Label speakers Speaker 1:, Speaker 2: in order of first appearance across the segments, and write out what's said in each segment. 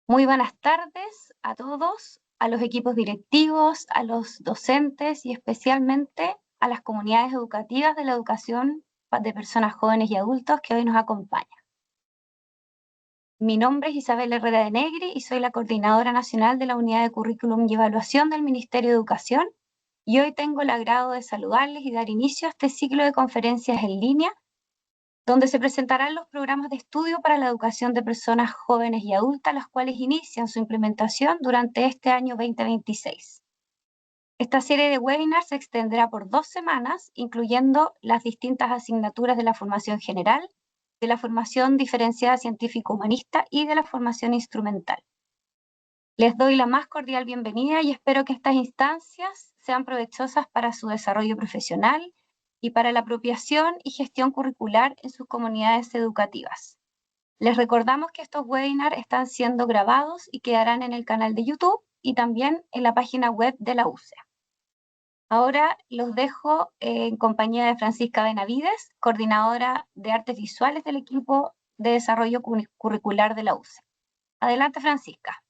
Speaker 1: Muy buenas tardes a todos, a los equipos directivos, a los docentes y especialmente a las comunidades educativas de la educación de personas jóvenes y adultos que hoy nos acompañan. Mi nombre es Isabel Herrera de Negri y soy la coordinadora nacional de la Unidad de Currículum y Evaluación del Ministerio de Educación, y hoy tengo el agrado de saludarles y dar inicio a este ciclo de conferencias en línea donde se presentarán los programas de estudio para la educación de personas jóvenes y adultas, los cuales inician su implementación durante este año 2026. Esta serie de webinars se extenderá por 2 semanas, incluyendo las distintas asignaturas de la formación general, de la formación diferenciada científico-humanista y de la formación instrumental. Les doy la más cordial bienvenida y espero que estas instancias sean provechosas para su desarrollo profesional y para la apropiación y gestión curricular en sus comunidades educativas. Les recordamos que estos webinars están siendo grabados y quedarán en el canal de YouTube y también en la página web de la UCE. Ahora los dejo en compañía de Francisca Benavides, coordinadora de artes visuales del equipo de desarrollo curricular de la UCE. Adelante, Francisca.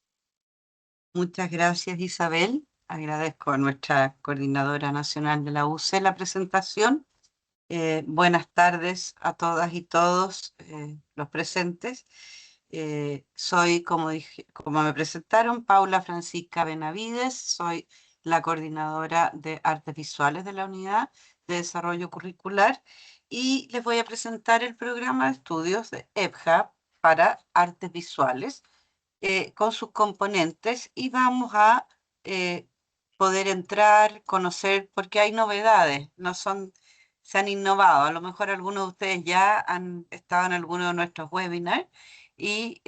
Speaker 2: Muchas gracias, Isabel. Agradezco a nuestra coordinadora nacional de la UCE la presentación. Buenas tardes a todas y todos los presentes. Soy, como me presentaron, Paula Francisca Benavides. Soy la coordinadora de artes visuales de la Unidad de Desarrollo Curricular y les voy a presentar el programa de estudios de EBJA para artes visuales, con sus componentes, y vamos a poder entrar, conocer, porque hay novedades, se han innovado. A lo mejor algunos de ustedes ya han estado en alguno de nuestros webinars y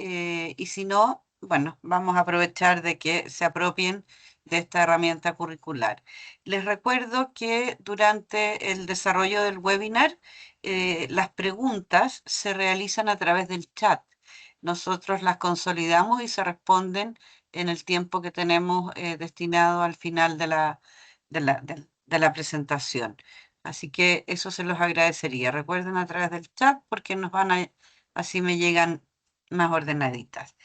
Speaker 2: si no, bueno, vamos a aprovechar de que se apropien de esta herramienta curricular. Les recuerdo que durante el desarrollo del webinar, las preguntas se realizan a través del chat. Nosotros las consolidamos y se responden en el tiempo que tenemos destinado al final de la presentación. Así que eso se los agradecería. Recuerden a través del chat porque así me llegan más ordenaditas.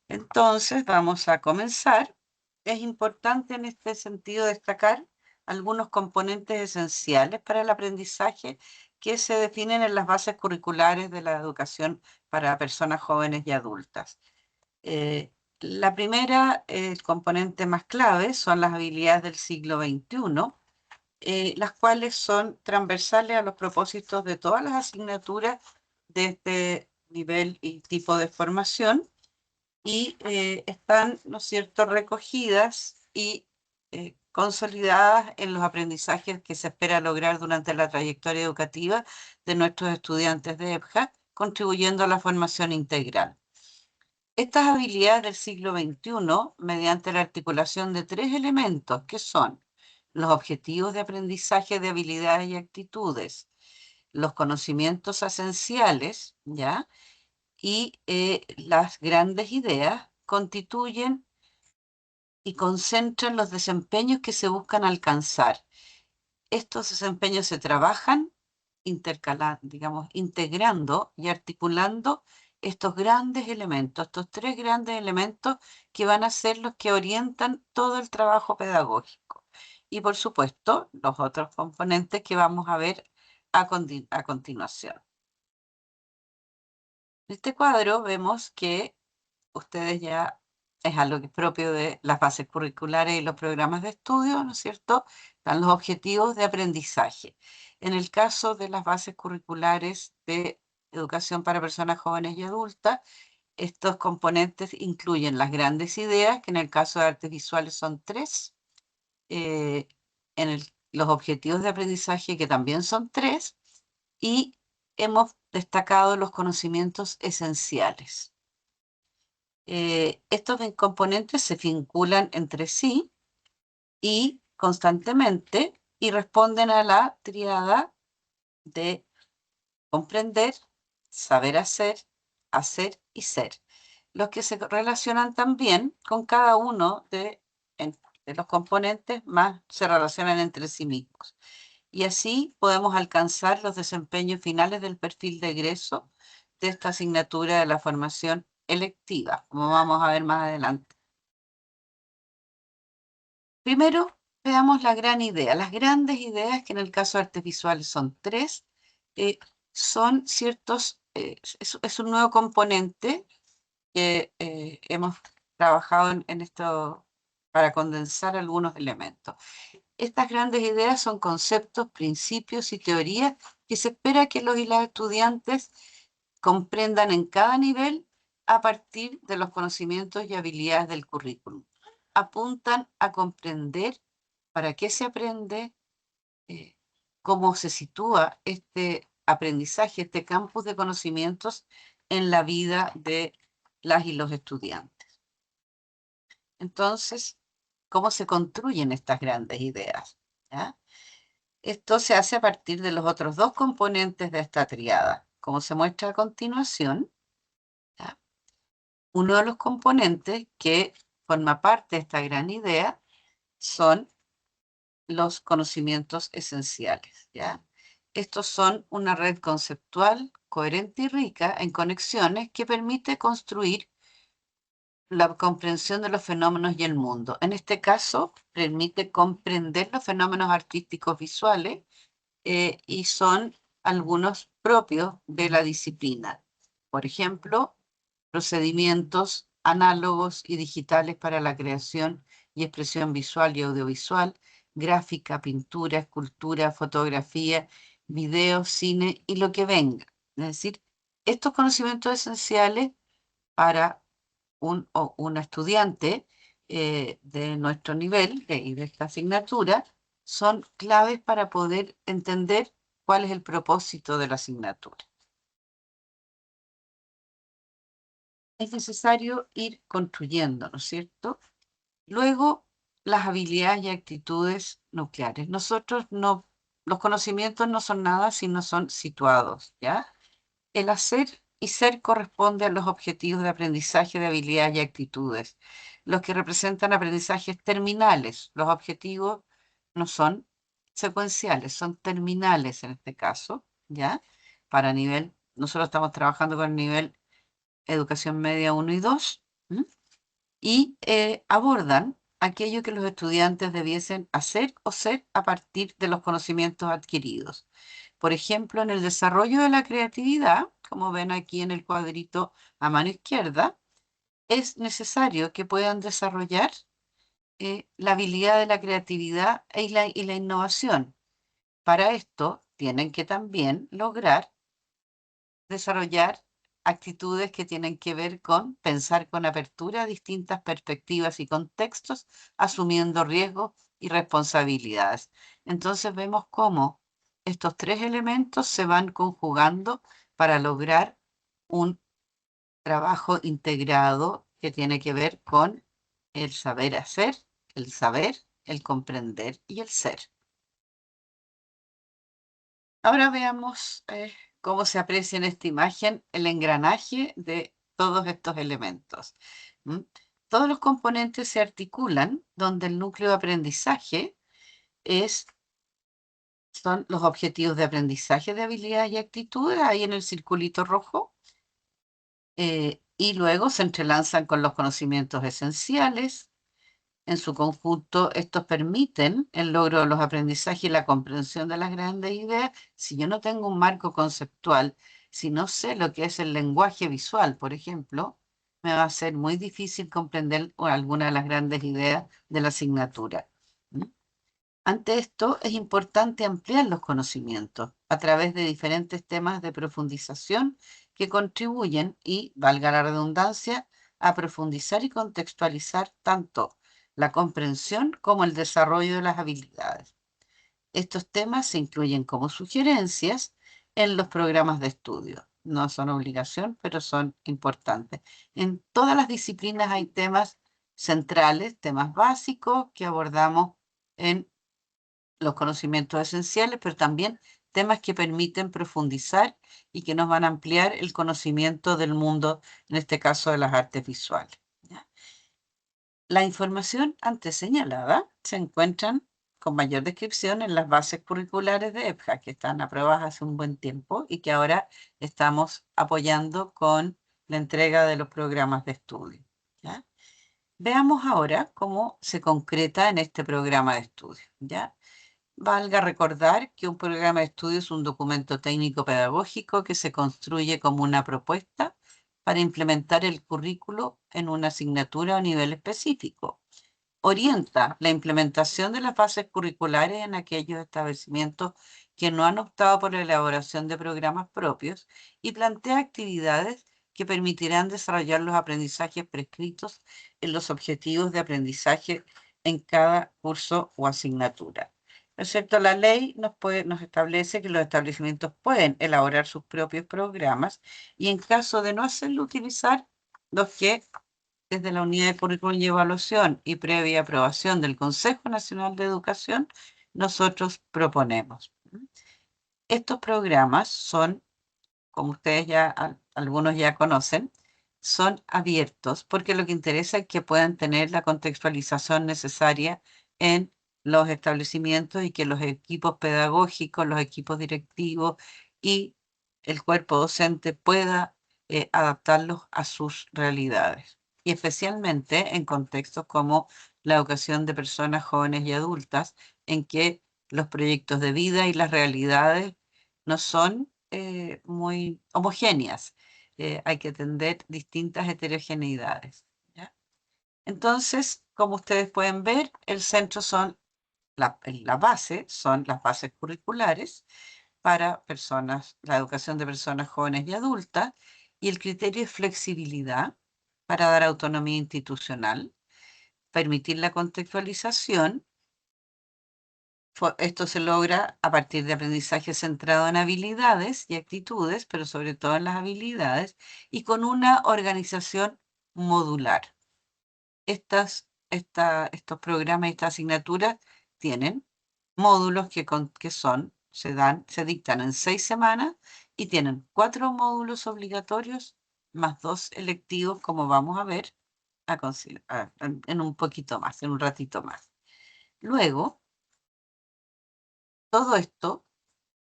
Speaker 2: Entonces vamos a comenzar. Es importante en este sentido destacar algunos componentes esenciales para el aprendizaje que se definen en las bases curriculares de la educación para personas jóvenes y adultas. La primera, el componente más clave, son las habilidades del siglo XXI, las cuales son transversales a los propósitos de todas las asignaturas de este nivel y tipo de formación, y están, ¿no es cierto?, recogidas y consolidadas en los aprendizajes que se espera lograr durante la trayectoria educativa de nuestros estudiantes de EBJA, contribuyendo a la formación integral. Estas habilidades del siglo XXI, mediante la articulación de 3 elementos, que son los objetivos de aprendizaje de habilidades y actitudes, los conocimientos esenciales, ¿ya?, y las grandes ideas, constituyen y concentran los desempeños que se buscan alcanzar. Estos desempeños se trabajan integrando y articulando estos grandes elementos, estos 3 grandes elementos que van a ser los que orientan todo el trabajo pedagógico. Y por supuesto, los otros componentes que vamos a ver a continuación. En este cuadro vemos que ustedes ya es algo que es propio de las bases curriculares y los programas de estudio, ¿no es cierto? Están los objetivos de aprendizaje. En el caso de las bases curriculares de educación para personas jóvenes y adultas, estos componentes incluyen las grandes ideas, que en el caso de artes visuales son 3, los objetivos de aprendizaje, que también son 3, y hemos destacado los conocimientos esenciales. Estos componentes se vinculan entre sí y constantemente y responden a la tríada de comprender, saber hacer y ser, los que se relacionan también con cada uno de los componentes, más se relacionan entre sí mismos. Y así podemos alcanzar los desempeños finales del perfil de egreso de esta asignatura de la formación electivas, como vamos a ver más adelante. Primero, veamos la gran idea. Las grandes ideas, que en el caso de artes visuales son tres, son ciertos, es un nuevo componente que hemos trabajado en esto para condensar algunos elementos. Estas grandes ideas son conceptos, principios y teorías que se espera que los y las estudiantes comprendan en cada nivel a partir de los conocimientos y habilidades del currículum. Apuntan a comprender para qué se aprende, cómo se sitúa este aprendizaje, este campus de conocimientos en la vida de las y los estudiantes. Entonces, ¿cómo se construyen estas grandes ideas? ¿Ya? Esto se hace a partir de los otros dos componentes de esta triada, como se muestra a continuación. ¿Ya? Uno de los componentes que forma parte de esta gran idea son los conocimientos esenciales, ¿ya? Estos son una red conceptual, coherente y rica en conexiones que permite construir la comprensión de los fenómenos y el mundo. En este caso, permite comprender los fenómenos artísticos visuales y son algunos propios de la disciplina. Por ejemplo, procedimientos análogos y digitales para la creación y expresión visual y audiovisual, gráfica, pintura, escultura, fotografía, video, cine y lo que venga. Es decir, estos conocimientos esenciales para un o una estudiante de nuestro nivel y de esta asignatura son claves para poder entender cuál es el propósito de la asignatura. Es necesario ir construyendo, ¿no es cierto? Luego, las habilidades y actitudes nucleares. Nosotros no, los conocimientos no son nada si no son situados, ¿ya? El hacer y ser corresponde a los objetivos de aprendizaje de habilidades y actitudes, los que representan aprendizajes terminales. Los objetivos no son secuenciales, son terminales en este caso, ¿ya? Para nivel, nosotros estamos trabajando con el nivel educación media 1 y 2, ¿m? Y abordan aquello que los estudiantes debiesen hacer o ser a partir de los conocimientos adquiridos. Por ejemplo, en el desarrollo de la creatividad, como ven aquí en el cuadrito a mano izquierda, es necesario que puedan desarrollar la habilidad de la creatividad y la innovación. Para esto, tienen que también lograr desarrollar actitudes que tienen que ver con pensar con apertura a distintas perspectivas y contextos, asumiendo riesgos y responsabilidades. Entonces vemos cómo estos tres elementos se van conjugando para lograr un trabajo integrado que tiene que ver con el saber hacer, el saber, el comprender y el ser. Ahora veamos cómo se aprecia en esta imagen el engranaje de todos estos elementos. ¿M? Todos los componentes se articulan donde el núcleo de aprendizaje son los objetivos de aprendizaje de habilidades y actitudes, ahí en el circulito rojo, y luego se entrelazan con los conocimientos esenciales. En su conjunto, estos permiten el logro de los aprendizajes y la comprensión de las grandes ideas. Si yo no tengo un marco conceptual, si no sé lo que es el lenguaje visual, por ejemplo, me va a ser muy difícil comprender alguna de las grandes ideas de la asignatura. ¿Mm? Ante esto, es importante ampliar los conocimientos a través de diferentes temas de profundización que contribuyen y, valga la redundancia, a profundizar y contextualizar tanto la comprensión como el desarrollo de las habilidades. Estos temas se incluyen como sugerencias en los programas de estudio. No son obligación, pero son importantes. En todas las disciplinas hay temas centrales, temas básicos que abordamos en los conocimientos esenciales, pero también temas que permiten profundizar y que nos van a ampliar el conocimiento del mundo, en este caso de las artes visuales. ¿Ya? La información antes señalada se encuentran con mayor descripción en las bases curriculares de EPJA, que están aprobadas hace un buen tiempo y que ahora estamos apoyando con la entrega de los programas de estudio, ¿ya? Veamos ahora cómo se concreta en este programa de estudio, ¿ya? Valga recordar que un programa de estudio es un documento técnico pedagógico que se construye como una propuesta para implementar el currículo en una asignatura o nivel específico. Orienta la implementación de las bases curriculares en aquellos establecimientos que no han optado por la elaboración de programas propios y plantea actividades que permitirán desarrollar los aprendizajes prescritos en los objetivos de aprendizaje en cada curso o asignatura. ¿No es cierto? La ley nos establece que los establecimientos pueden elaborar sus propios programas y en caso de no hacerlo, utilizar los que desde la Unidad de Currículum y Evaluación y previa aprobación del Consejo Nacional de Educación, nosotros proponemos. Estos programas son, como ustedes ya, algunos ya conocen, son abiertos porque lo que interesa es que puedan tener la contextualización necesaria en los establecimientos y que los equipos pedagógicos, los equipos directivos y el cuerpo docente pueda adaptarlos a sus realidades. Y especialmente en contextos como la educación de personas jóvenes y adultas, en que los proyectos de vida y las realidades no son muy homogéneas. Hay que atender distintas heterogeneidades, ¿ya? Entonces, como ustedes pueden ver, el centro son, la base son las bases curriculares para personas, la educación de personas jóvenes y adultas, y el criterio es flexibilidad para dar autonomía institucional, permitir la contextualización. Esto se logra a partir de aprendizaje centrado en habilidades y actitudes, pero sobre todo en las habilidades, y con una organización modular. Estos programas y estas asignaturas tienen módulos se dictan en 6 semanas y tienen 4 módulos obligatorios más 2 electivos, como vamos a ver en un poquito más, en un ratito más. Luego, todo esto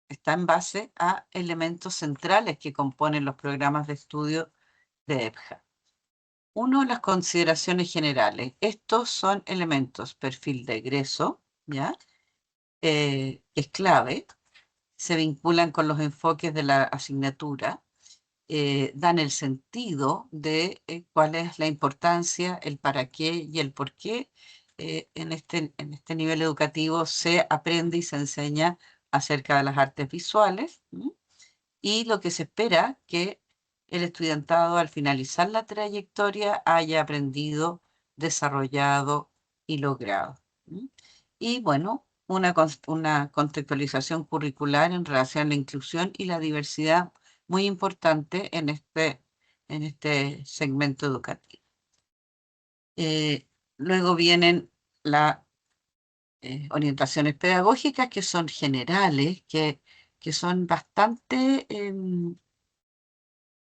Speaker 2: está en base a elementos centrales que componen los programas de estudio de EPJA. Uno, las consideraciones generales. Estos son elementos, perfil de egreso, ¿ya? Es clave, se vinculan con los enfoques de la asignatura, dan el sentido de cuál es la importancia, el para qué y el por qué en este nivel educativo se aprende y se enseña acerca de las artes visuales, ¿m? Y lo que se espera que el estudiantado al finalizar la trayectoria haya aprendido, desarrollado y logrado, ¿m? Y bueno, una contextualización curricular en relación a la inclusión y la diversidad muy importante en este segmento educativo. Luego vienen las orientaciones pedagógicas que son generales, que son bastante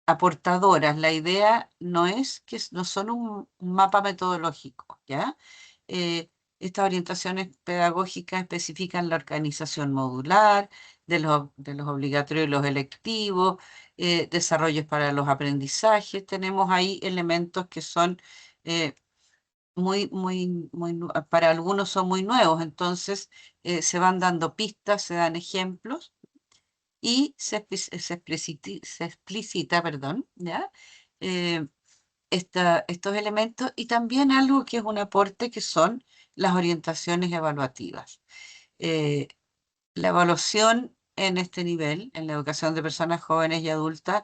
Speaker 2: aportadoras. La idea no es que no son un mapa metodológico, ¿ya? Estas orientaciones pedagógicas especifican la organización modular de los obligatorios y los electivos, desarrollos para los aprendizajes. Tenemos ahí elementos que son para algunos son muy nuevos, entonces se van dando pistas, se dan ejemplos y se explicita, perdón, ¿ya? Eh, estos elementos y también algo que es un aporte que son las orientaciones evaluativas. Eh, la evaluación en este nivel, en la educación de personas jóvenes y adultas,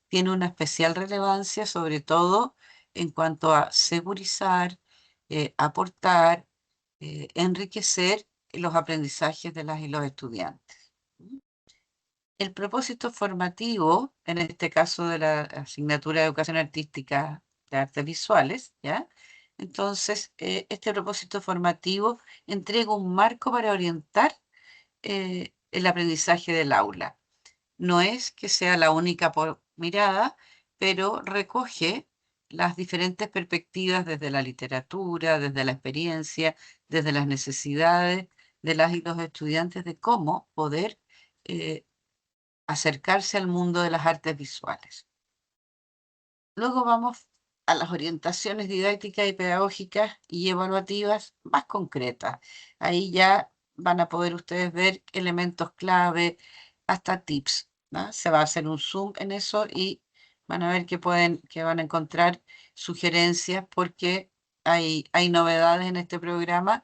Speaker 2: tiene una especial relevancia, sobre todo en cuanto a segurizar, aportar, enriquecer los aprendizajes de las y los estudiantes. El propósito formativo, en este caso de la asignatura de Educación Artística de Artes Visuales, ¿ya? Entonces, este propósito formativo entrega un marco para orientar el aprendizaje del aula. No es que sea la única mirada, pero recoge las diferentes perspectivas desde la literatura, desde la experiencia, desde las necesidades de las y los estudiantes de cómo poder acercarse al mundo de las artes visuales. Luego vamos a las orientaciones didácticas y pedagógicas y evaluativas más concretas. Ahí ya van a poder ustedes ver elementos clave, hasta tips, ¿no? Se va a hacer un zoom en eso y van a ver que van a encontrar sugerencias porque hay novedades en este programa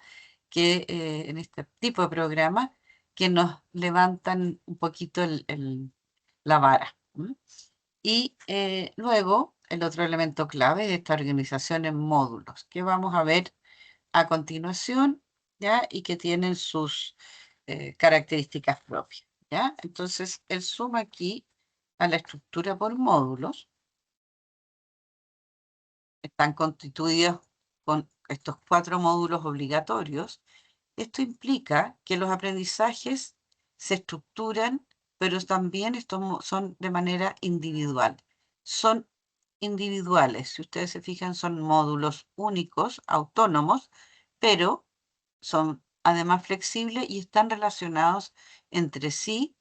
Speaker 2: en este tipo de programa que nos levantan un poquito la vara. Y luego, el otro elemento clave de esta organización en módulos, que vamos a ver a continuación, ¿ya? Y que tienen sus características propias, ¿ya? Entonces, el zoom aquí a la estructura por módulos están constituidos con estos 4 módulos obligatorios. Esto implica que los aprendizajes se estructuran, pero también estos son de manera individual. Son individuales, si ustedes se fijan, son módulos únicos, autónomos, pero son además flexibles y están relacionados entre sí,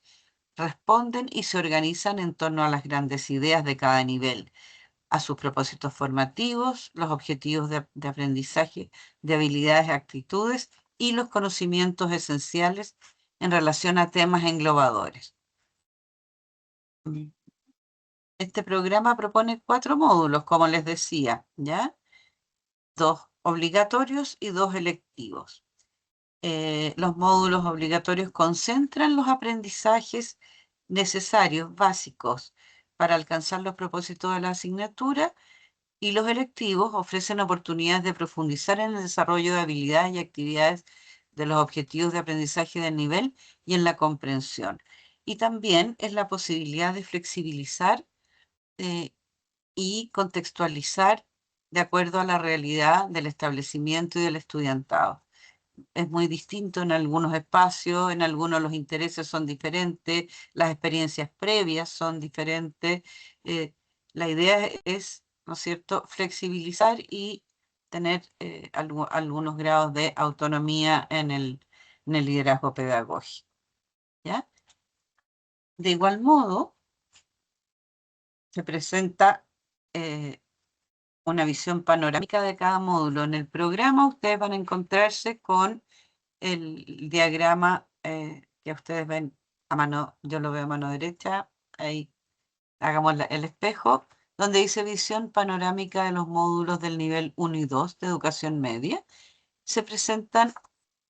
Speaker 2: responden y se organizan en torno a las grandes ideas de cada nivel, a sus propósitos formativos, los objetivos de aprendizaje de habilidades y actitudes y los conocimientos esenciales en relación a temas englobadores. Este programa propone 4 módulos, como les decía, ¿ya? 2 obligatorios y 2 electivos. Los módulos obligatorios concentran los aprendizajes necesarios, básicos, para alcanzar los propósitos de la asignatura, y los electivos ofrecen oportunidades de profundizar en el desarrollo de habilidades y actividades de los objetivos de aprendizaje del nivel y en la comprensión. Y también es la posibilidad de flexibilizar eh, y contextualizar de acuerdo a la realidad del establecimiento y del estudiantado. Es muy distinto en algunos espacios, en algunos los intereses son diferentes, las experiencias previas son diferentes. La idea es, ¿no es cierto?, flexibilizar y tener algunos grados de autonomía en el liderazgo pedagógico, ¿ya? De igual modo, se presenta una visión panorámica de cada módulo. En el programa ustedes van a encontrarse con el diagrama que ustedes ven a mano, yo lo veo a mano derecha, ahí hagamos el espejo, donde dice visión panorámica de los módulos del nivel 1 y 2 de educación media. Se presentan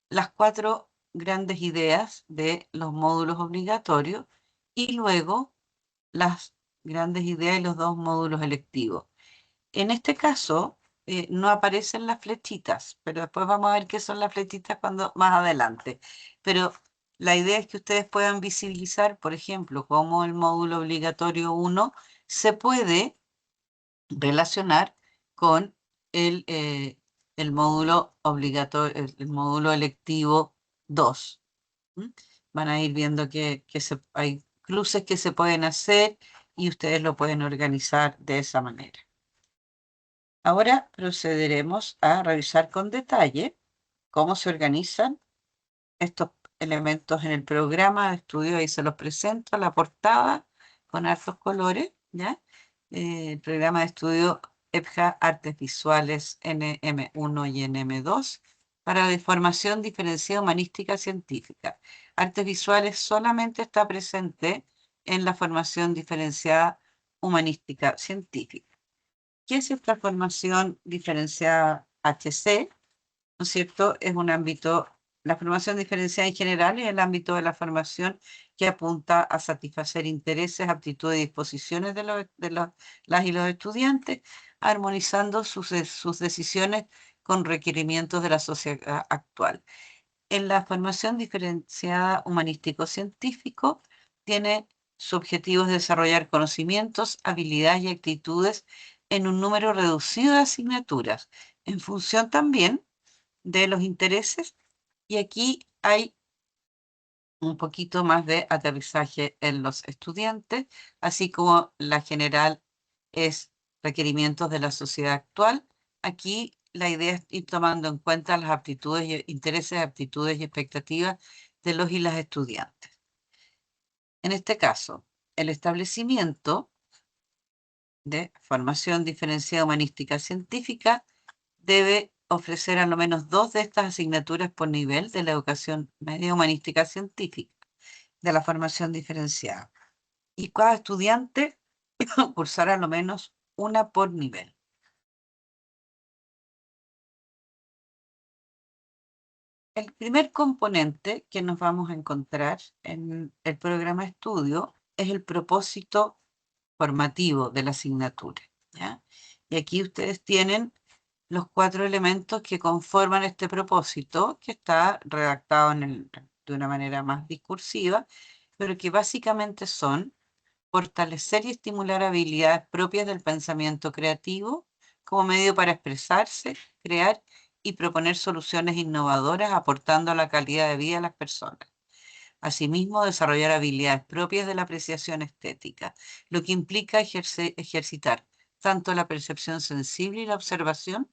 Speaker 2: las 4 grandes ideas de los módulos obligatorios y luego las grandes ideas y los 2 módulos electivos. En este caso, no aparecen las flechitas, pero después vamos a ver qué son las flechitas más adelante. Pero la idea es que ustedes puedan visibilizar, por ejemplo, cómo el módulo obligatorio 1 se puede relacionar con el módulo obligatorio, el módulo electivo 2. ¿Mm? Van a ir viendo que hay cruces que se pueden hacer y ustedes lo pueden organizar de esa manera. Ahora procederemos a revisar con detalle cómo se organizan estos elementos en el programa de estudio. Ahí se los presento, la portada con hartos colores, ¿ya? El programa de estudio EPJA Artes Visuales NM1 y NM2 para la formación diferenciada humanística científica. Artes Visuales solamente está presente en la formación diferenciada humanística científica. ¿Qué es esta formación diferenciada HC? ¿No es cierto? Es un ámbito, la formación diferenciada en general es el ámbito de la formación que apunta a satisfacer intereses, aptitudes y disposiciones las y los estudiantes, armonizando sus decisiones con requerimientos de la sociedad actual. En la formación diferenciada humanístico-científico tiene su objetivo de desarrollar conocimientos, habilidades y actitudes en un número reducido de asignaturas, en función también de los intereses. Y aquí hay un poquito más de aterrizaje en los estudiantes, así como la general es requerimientos de la sociedad actual. Aquí la idea es ir tomando en cuenta las aptitudes, intereses, aptitudes y expectativas de los y las estudiantes. En este caso, el establecimiento de formación diferenciada humanística científica debe ofrecer al menos 2 de estas asignaturas por nivel de la educación media humanística científica de la formación diferenciada. Y cada estudiante cursará al menos una por nivel. El primer componente que nos vamos a encontrar en el programa de estudio es el propósito formativo de la asignatura, ¿ya? Y aquí ustedes tienen los 4 elementos que conforman este propósito, que está redactado de una manera más discursiva, pero que básicamente son fortalecer y estimular habilidades propias del pensamiento creativo como medio para expresarse, crear y proponer soluciones innovadoras aportando a la calidad de vida de las personas. Asimismo, desarrollar habilidades propias de la apreciación estética, lo que implica ejercitar tanto la percepción sensible y la observación,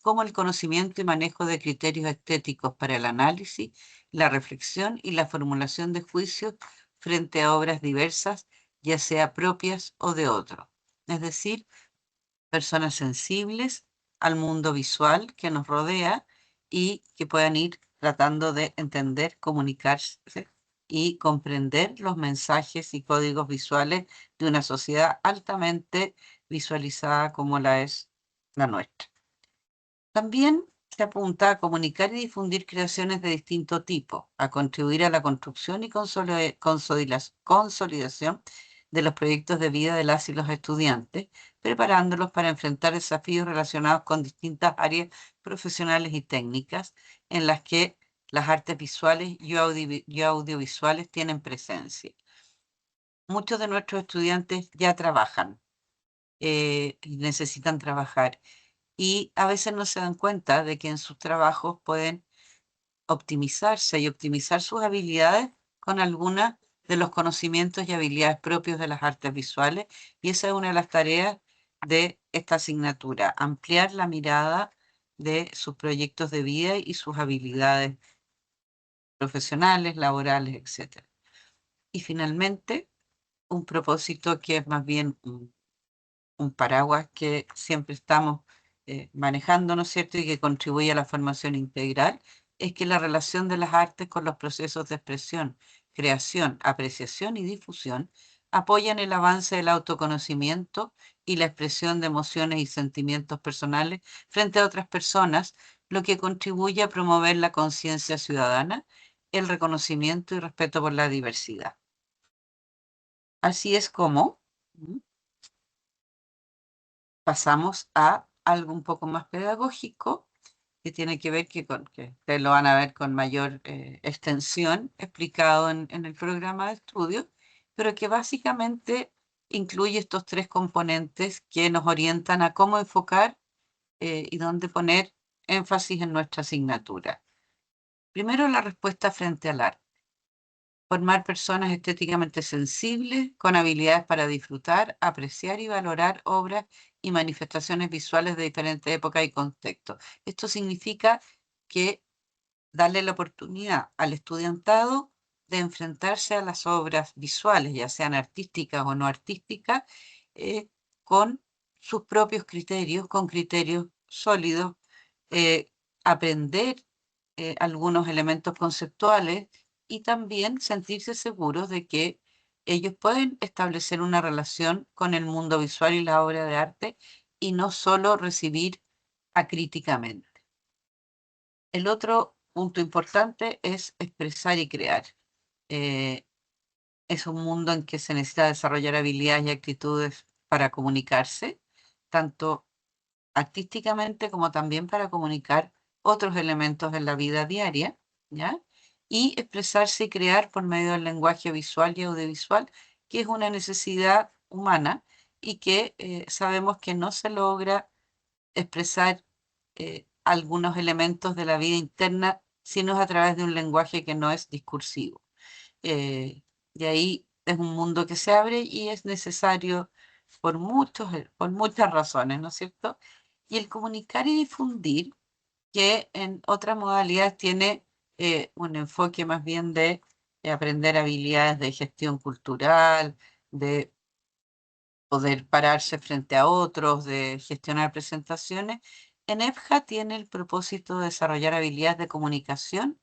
Speaker 2: como el conocimiento y manejo de criterios estéticos para el análisis, la reflexión y la formulación de juicios frente a obras diversas, ya sea propias o de otro. Es decir, personas sensibles al mundo visual que nos rodea y que puedan ir tratando de entender, comunicarse y comprender los mensajes y códigos visuales de una sociedad altamente visualizada como la es la nuestra. También se apunta a comunicar y difundir creaciones de distinto tipo, a contribuir a la construcción y consolidación de los proyectos de vida de las y los estudiantes, preparándolos para enfrentar desafíos relacionados con distintas áreas profesionales y técnicas en las que las artes visuales y audiovisuales tienen presencia. Muchos de nuestros estudiantes ya trabajan y necesitan trabajar, y a veces no se dan cuenta de que en sus trabajos pueden optimizarse y optimizar sus habilidades con algunas de los conocimientos y habilidades propios de las artes visuales, y esa es una de las tareas de esta asignatura: ampliar la mirada de sus proyectos de vida y sus habilidades profesionales, laborales, etc. Y finalmente, un propósito que es más bien un paraguas que siempre estamos manejando, ¿no es cierto?, y que contribuye a la formación integral, es que la relación de las artes con los procesos de expresión, creación, apreciación y difusión apoyan el avance del autoconocimiento y la expresión de emociones y sentimientos personales frente a otras personas, lo que contribuye a promover la conciencia ciudadana, el reconocimiento y respeto por la diversidad. Así es como pasamos a algo un poco más pedagógico, que tiene que ver que ustedes lo van a ver con mayor extensión explicado en el programa de estudio, pero que básicamente incluye estos 3 componentes que nos orientan a cómo enfocar y dónde poner énfasis en nuestra asignatura. Primero, la respuesta frente al arte. Formar personas estéticamente sensibles, con habilidades para disfrutar, apreciar y valorar obras y manifestaciones visuales de diferentes épocas y contextos. Esto significa que darle la oportunidad al estudiantado de enfrentarse a las obras visuales, ya sean artísticas o no artísticas, con sus propios criterios, con criterios sólidos, aprender algunos elementos conceptuales y también sentirse seguros de que ellos pueden establecer una relación con el mundo visual y la obra de arte y no solo recibir acríticamente. El otro punto importante es expresar y crear. Es un mundo en que se necesita desarrollar habilidades y actitudes para comunicarse, tanto artísticamente como también para comunicar otros elementos de la vida diaria, ¿ya? Y expresarse y crear por medio del lenguaje visual y audiovisual, que es una necesidad humana y que sabemos que no se logra expresar algunos elementos de la vida interna, sino a través de un lenguaje que no es discursivo. Y ahí es un mundo que se abre y es necesario por muchas razones, ¿no es cierto? Y el comunicar y difundir, que en otras modalidades tiene un enfoque más bien de aprender habilidades de gestión cultural, de poder pararse frente a otros, de gestionar presentaciones, en EFJA tiene el propósito de desarrollar habilidades de comunicación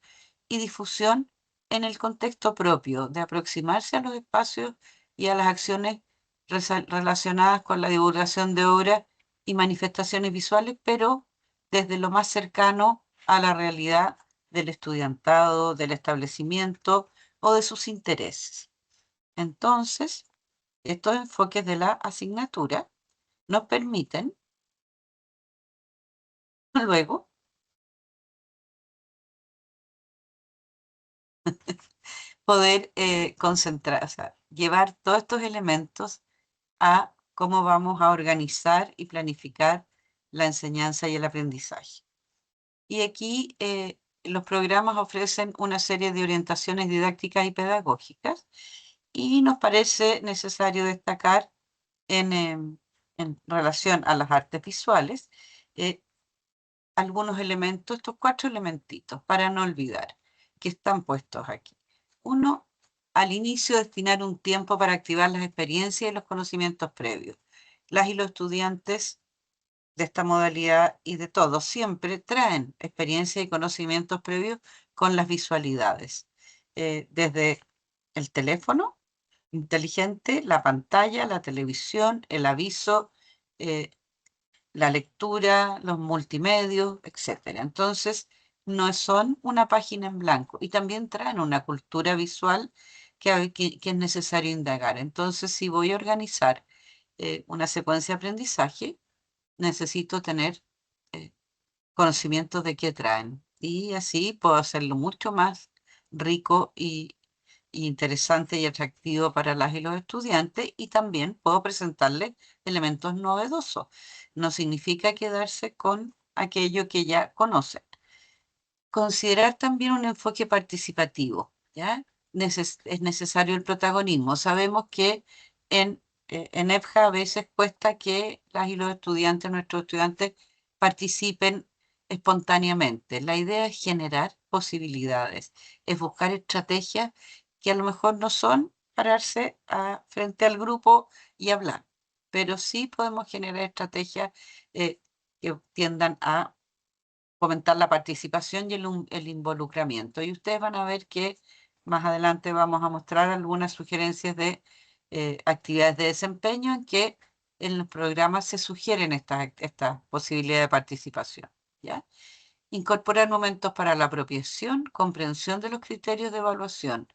Speaker 2: y difusión en el contexto propio, de aproximarse a los espacios y a las acciones relacionadas con la divulgación de obras y manifestaciones visuales, pero desde lo más cercano a la realidad del estudiantado, del establecimiento o de sus intereses. Entonces, estos enfoques de la asignatura nos permiten luego poder concentrar, o sea, llevar todos estos elementos a cómo vamos a organizar y planificar la enseñanza y el aprendizaje. Y aquí los programas ofrecen una serie de orientaciones didácticas y pedagógicas y nos parece necesario destacar en relación a las artes visuales eh, algunos elementos, estos 4 elementitos, para no olvidar, que están puestos aquí. Uno, al inicio destinar un tiempo para activar las experiencias y los conocimientos previos. Las y los estudiantes de esta modalidad y de todos siempre traen experiencia y conocimientos previos con las visualidades. Desde el teléfono inteligente, la pantalla, la televisión, el aviso, la lectura, los multimedios, etcétera. Entonces, no son una página en blanco y también traen una cultura visual que es necesario indagar. Entonces, si voy a organizar una secuencia de aprendizaje, necesito tener eh, conocimientos de qué traen y así puedo hacerlo mucho más rico y interesante y atractivo para las y los estudiantes y también puedo presentarles elementos novedosos. No significa quedarse con aquello que ya conocen. Considerar también un enfoque participativo, ¿ya? Es necesario el protagonismo. Sabemos que en EFJA a veces cuesta que las y los estudiantes, nuestros estudiantes, participen espontáneamente. La idea es generar posibilidades, es buscar estrategias que a lo mejor no son pararse frente al grupo y hablar, pero sí podemos generar estrategias que tiendan a fomentar la participación y el involucramiento. Y ustedes van a ver que más adelante vamos a mostrar algunas sugerencias de actividades de desempeño en que en los programas se sugieren estas posibilidades de participación, ¿ya? Incorporar momentos para la apropiación, comprensión de los criterios de evaluación.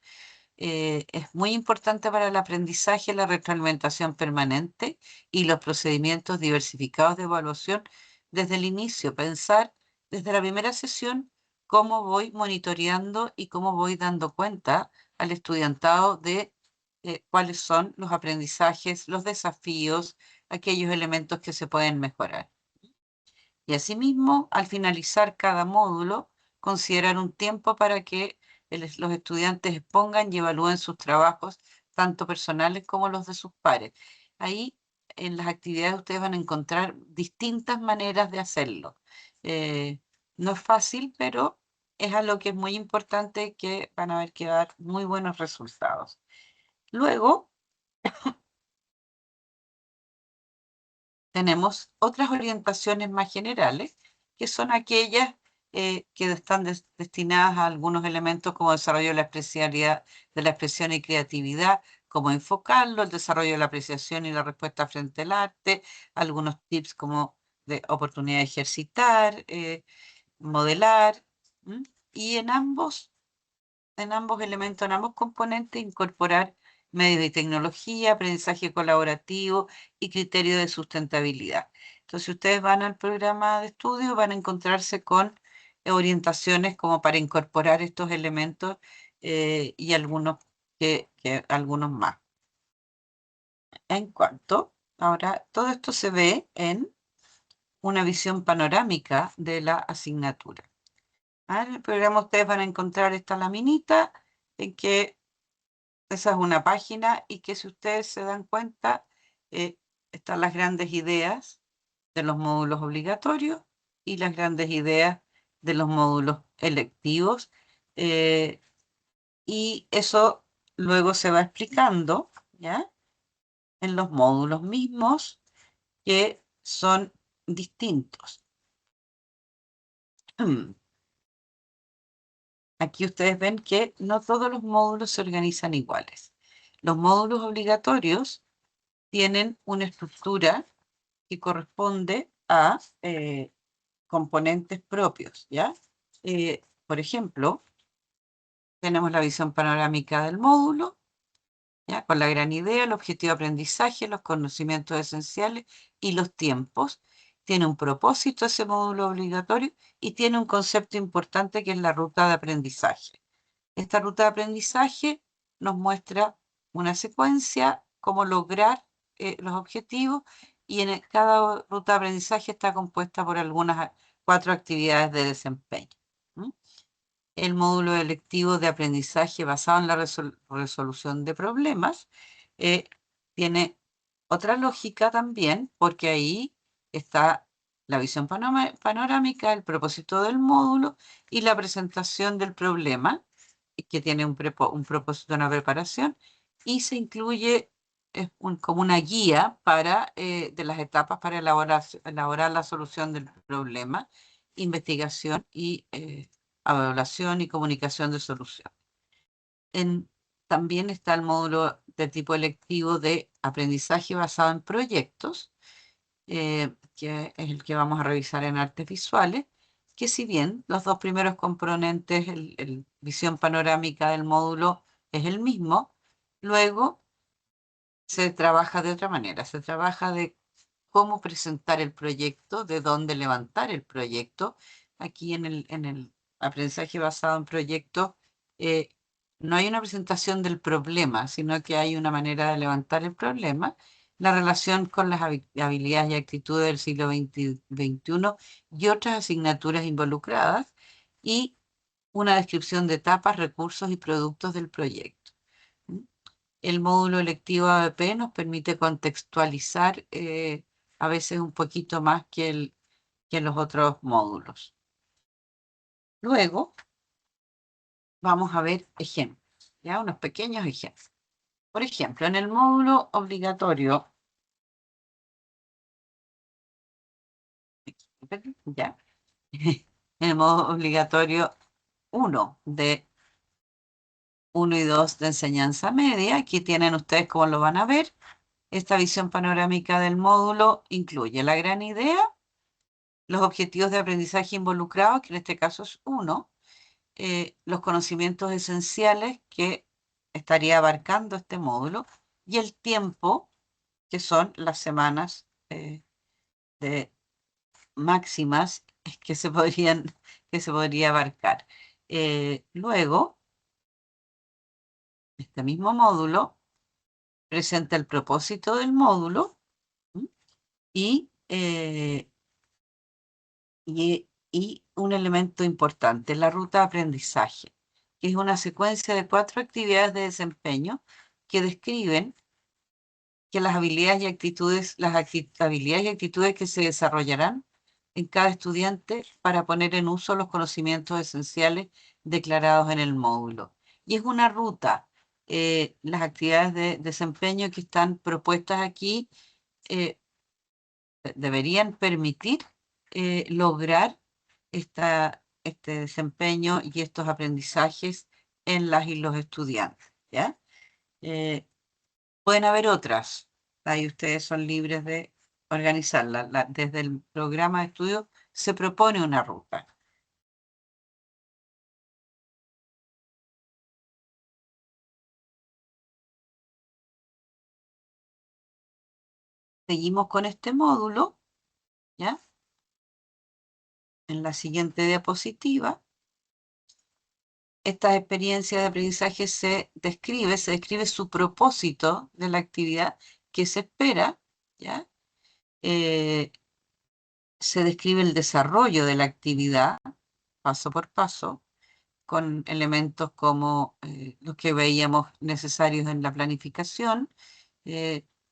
Speaker 2: Es muy importante para el aprendizaje la retroalimentación permanente y los procedimientos diversificados de evaluación desde el inicio. Pensar desde la primera sesión cómo voy monitoreando y cómo voy dando cuenta al estudiantado de cuáles son los aprendizajes, los desafíos, aquellos elementos que se pueden mejorar. Y asimismo, al finalizar cada módulo, considerar un tiempo para que los estudiantes expongan y evalúen sus trabajos, tanto personales como los de sus pares. Ahí, en las actividades, ustedes van a encontrar distintas maneras de hacerlo. No es fácil, pero es algo que es muy importante que van a ver que va a dar muy buenos resultados. Luego, tenemos otras orientaciones más generales, que son aquellas que están destinadas a algunos elementos como desarrollo de la expresividad, de la expresión y creatividad, cómo enfocarlo, el desarrollo de la apreciación y la respuesta frente al arte, algunos tips como de oportunidad de ejercitar, modelar, ¿m? Y en ambos elementos, en ambos componentes, incorporar medios de tecnología, aprendizaje colaborativo y criterio de sustentabilidad. Entonces, si ustedes van al programa de estudio, van a encontrarse con orientaciones como para incorporar estos elementos y algunos más. En cuanto, ahora, todo esto se ve en una visión panorámica de la asignatura. En el programa ustedes van a encontrar esta laminita en que esa es una página y que si ustedes se dan cuenta, eh, están las grandes ideas de los módulos obligatorios y las grandes ideas de los módulos electivos. eh, y eso luego se va explicando, ¿ya? en los módulos mismos que son distintos. Aquí ustedes ven que no todos los módulos se organizan iguales. Los módulos obligatorios tienen una estructura que corresponde a componentes propios, ¿ya? Por ejemplo, tenemos la visión panorámica del módulo, ¿ya? Con la gran idea, el objetivo de aprendizaje, los conocimientos esenciales y los tiempos. Tiene un propósito ese módulo obligatorio y tiene un concepto importante que es la ruta de aprendizaje. Esta ruta de aprendizaje nos muestra una secuencia, cómo lograr los objetivos, y cada ruta de aprendizaje está compuesta por algunas 4 actividades de desempeño. El módulo electivo de aprendizaje basado en la resolución de problemas tiene otra lógica también, porque ahí está la visión panorámica, el propósito del módulo y la presentación del problema, que tiene un propósito, una preparación, y se incluye como una guía para, de las etapas para elaborar la solución del problema, investigación y evaluación y comunicación de solución. También está el módulo de tipo electivo de aprendizaje basado en proyectos, que es el que vamos a revisar en artes visuales, que si bien los dos primeros componentes, el visión panorámica del módulo es el mismo, luego se trabaja de otra manera, se trabaja de cómo presentar el proyecto, de dónde levantar el proyecto. Aquí en el aprendizaje basado en proyectos, no hay una presentación del problema, sino que hay una manera de levantar el problema, la relación con las habilidades y actitudes del siglo XXI y otras asignaturas involucradas, y una descripción de etapas, recursos y productos del proyecto. El módulo electivo ABP nos permite contextualizar a veces un poquito más que los otros módulos. Luego vamos a ver ejemplos, ya unos pequeños ejemplos. Por ejemplo, en el módulo obligatorio, ya, en el módulo obligatorio 1 de 1 y 2 de enseñanza media, aquí tienen ustedes cómo lo van a ver. Esta visión panorámica del módulo incluye la gran idea, los objetivos de aprendizaje involucrados, que en este caso es 1, los conocimientos esenciales que estaría abarcando este módulo, y el tiempo, que son las semanas de máximas que se podría abarcar. Luego, este mismo módulo presenta el propósito del módulo y un elemento importante, la ruta de aprendizaje, que es una secuencia de 4 actividades de desempeño que describen que las habilidades y actitudes, habilidades y actitudes que se desarrollarán en cada estudiante para poner en uso los conocimientos esenciales declarados en el módulo. Y es una ruta. Las actividades de desempeño que están propuestas aquí eh, deberían permitir lograr este desempeño y estos aprendizajes en las y los estudiantes, ¿ya? Pueden haber otras, ahí ustedes son libres de organizarla. Desde el programa de estudio se propone una ruta. Seguimos con este módulo, ¿ya? En la siguiente diapositiva, estas experiencias de aprendizaje se describe su propósito de la actividad que se espera, ¿ya? Se describe el desarrollo de la actividad paso por paso, con elementos como los que veíamos necesarios en la planificación,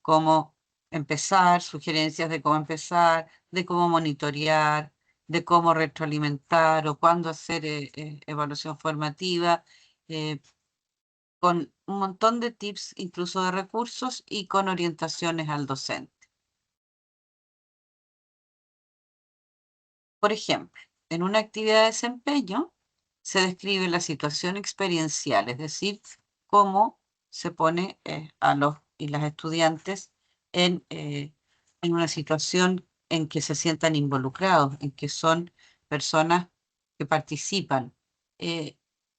Speaker 2: cómo empezar, sugerencias de cómo empezar, de cómo monitorear, de cómo retroalimentar o cuándo hacer evaluación formativa, con un montón de tips, incluso de recursos y con orientaciones al docente. Por ejemplo, en una actividad de desempeño se describe la situación experiencial, es decir, cómo se pone a los y las estudiantes en una situación en que se sientan involucrados, en que son personas que participan.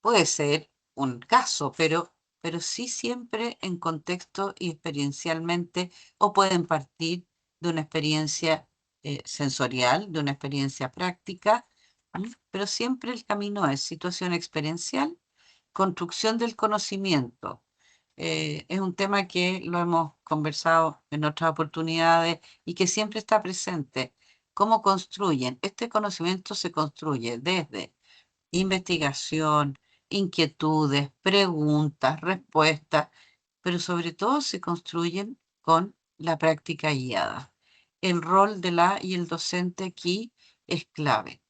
Speaker 2: Puede ser un caso, pero sí siempre en contexto y experiencialmente, o pueden partir de una experiencia sensorial, de una experiencia práctica, pero siempre el camino es situación experiencial, construcción del conocimiento. Es un tema que lo hemos conversado en otras oportunidades y que siempre está presente. ¿Cómo construyen? Este conocimiento se construye desde investigación, inquietudes, preguntas, respuestas, pero sobre todo se construyen con la práctica guiada. El rol de la y el docente aquí es clave.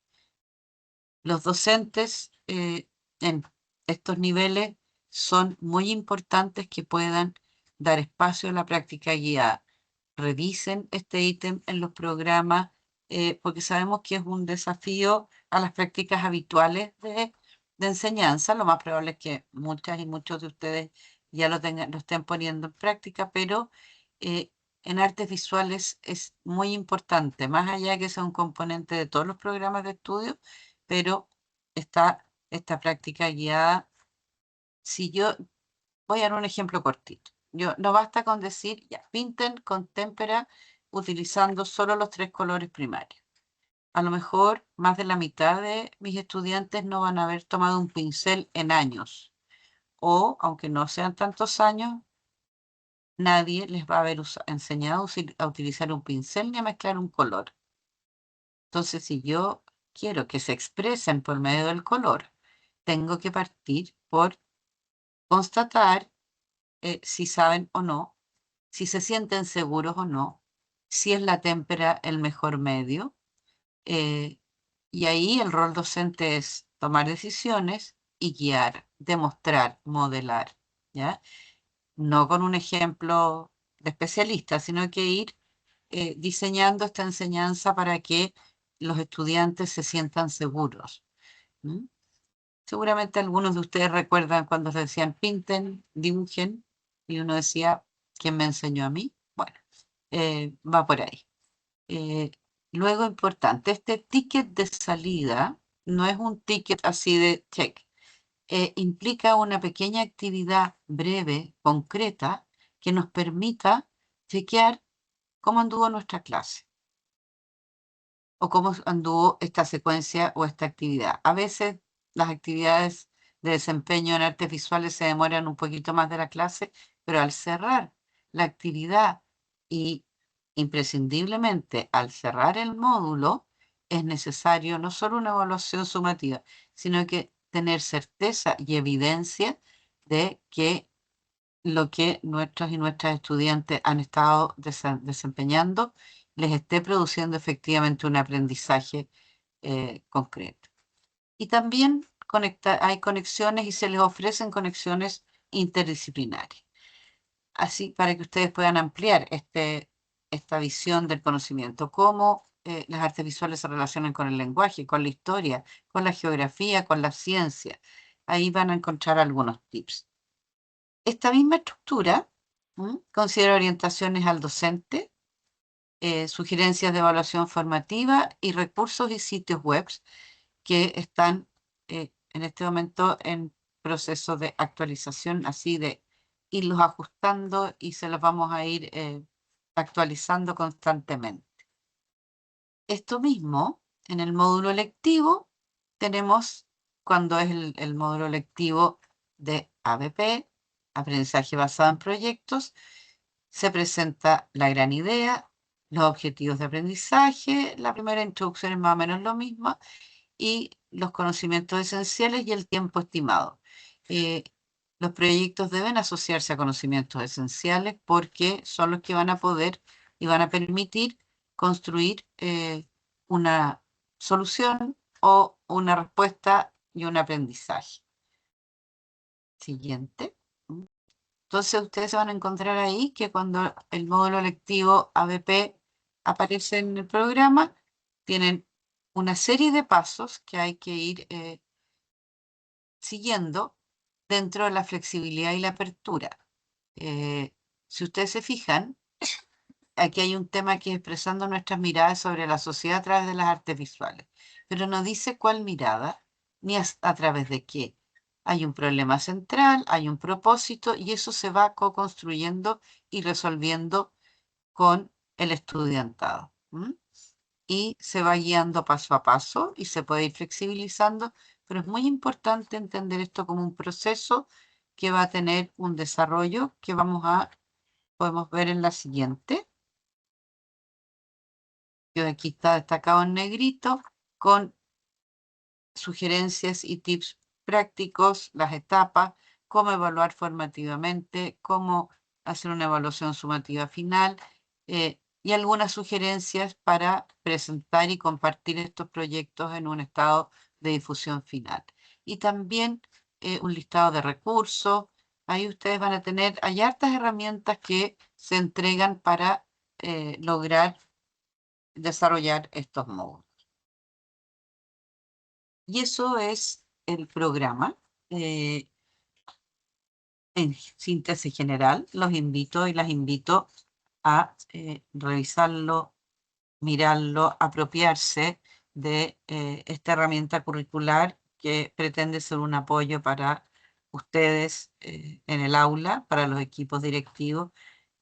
Speaker 2: Los docentes en estos niveles son muy importantes que puedan dar espacio a la práctica guiada. Revisen este ítem en los programas porque sabemos que es un desafío a las prácticas habituales de enseñanza. Lo más probable es que muchas y muchos de ustedes ya lo estén poniendo en práctica, pero eh, en artes visuales es muy importante, más allá de que sea un componente de todos los programas de estudio, pero está esta práctica guiada. Si yo voy a dar un ejemplo cortito. No basta con decir, ya, pinten con témpera utilizando solo los 3 colores primarios. A lo mejor más de la mitad de mis estudiantes no van a haber tomado un pincel en años. O, aunque no sean tantos años, nadie les va a haber enseñado a utilizar un pincel ni a mezclar un color. Entonces, si yo quiero que se expresen por medio del color, tengo que partir por constatar si saben o no, si se sienten seguros o no, si es la témpera el mejor medio. eh, y ahí el rol docente es tomar decisiones y guiar, demostrar, modelar, ¿ya? No con un ejemplo de especialista, sino que ir diseñando esta enseñanza para que los estudiantes se sientan seguros. ¿Mm? Seguramente algunos de ustedes recuerdan cuando se decían pinten, dibujen, y uno decía, ¿quién me enseñó a mí? Bueno, va por ahí. Eh, Luego, importante, este ticket de salida no es un ticket así de check. Implica una pequeña actividad breve, concreta, que nos permita chequear cómo anduvo nuestra clase o cómo anduvo esta secuencia o esta actividad. A veces las actividades de desempeño en artes visuales se demoran un poquito más de la clase, pero al cerrar la actividad y imprescindiblemente al cerrar el módulo, es necesario no solo una evaluación sumativa, sino que tener certeza y evidencia de que lo que nuestros y nuestras estudiantes han estado desempeñando les esté produciendo efectivamente un aprendizaje concreto. Y también hay conexiones y se les ofrecen conexiones interdisciplinarias. Así para que ustedes puedan ampliar esta visión del conocimiento, cómo las artes visuales se relacionan con el lenguaje, con la historia, con la geografía, con la ciencia. Ahí van a encontrar algunos tips. Esta misma estructura considera orientaciones al docente, sugerencias de evaluación formativa y recursos y sitios web que están en este momento en proceso de actualización, así de irlos ajustando y se los vamos a ir actualizando constantemente. Esto mismo, en el módulo lectivo, tenemos cuando es el módulo lectivo de ABP, aprendizaje basado en proyectos, se presenta la gran idea, los objetivos de aprendizaje, la primera introducción es más o menos lo mismo, y los conocimientos esenciales y el tiempo estimado. Eh, los proyectos deben asociarse a conocimientos esenciales porque son los que van a poder y van a permitir construir una solución o una respuesta y un aprendizaje. Siguiente. Entonces ustedes se van a encontrar ahí que cuando el módulo lectivo ABP aparece en el programa, tienen una serie de pasos que hay que ir siguiendo dentro de la flexibilidad y la apertura. Si ustedes se fijan, aquí hay un tema que es expresando nuestras miradas sobre la sociedad a través de las artes visuales, pero no dice cuál mirada ni a través de qué. Hay un problema central, hay un propósito y eso se va co-construyendo y resolviendo con el estudiantado. Y se va guiando paso a paso y se puede ir flexibilizando, pero es muy importante entender esto como un proceso que va a tener un desarrollo que podemos ver en la siguiente, que aquí está destacado en negrito, con sugerencias y tips prácticos, las etapas, cómo evaluar formativamente, cómo hacer una evaluación sumativa final, y algunas sugerencias para presentar y compartir estos proyectos en un estado de difusión final. Y también un listado de recursos. Ahí ustedes van a tener, hay hartas herramientas que se entregan para lograr desarrollar estos módulos. Y eso es el programa. En síntesis general, los invito y las invito a revisarlo, mirarlo, apropiarse de esta herramienta curricular que pretende ser un apoyo para ustedes en el aula, para los equipos directivos,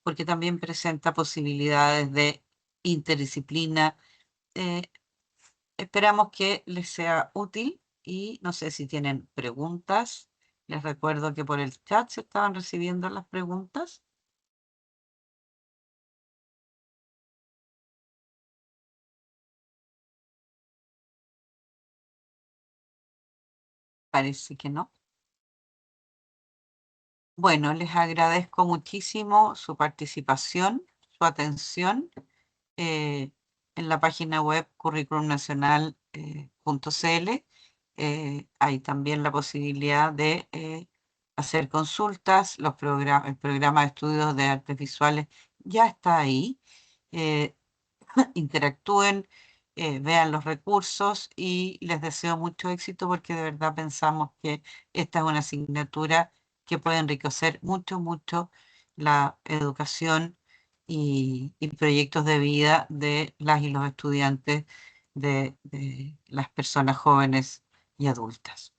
Speaker 2: porque también presenta posibilidades de interdisciplina. Esperamos que les sea útil y no sé si tienen preguntas. Les recuerdo que por el chat se estaban recibiendo las preguntas. Parece que no. Bueno, les agradezco muchísimo su participación, su atención en la página web curriculumnacional.cl. Hay también la posibilidad de hacer consultas. El programa de estudios de artes visuales ya está ahí. Eh, Interactúen, vean los recursos y les deseo mucho éxito porque de verdad pensamos que esta es una asignatura que puede enriquecer mucho, mucho la educación y proyectos de vida de las y los estudiantes, de las personas jóvenes y adultas.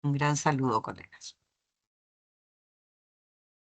Speaker 2: Un gran saludo, colegas.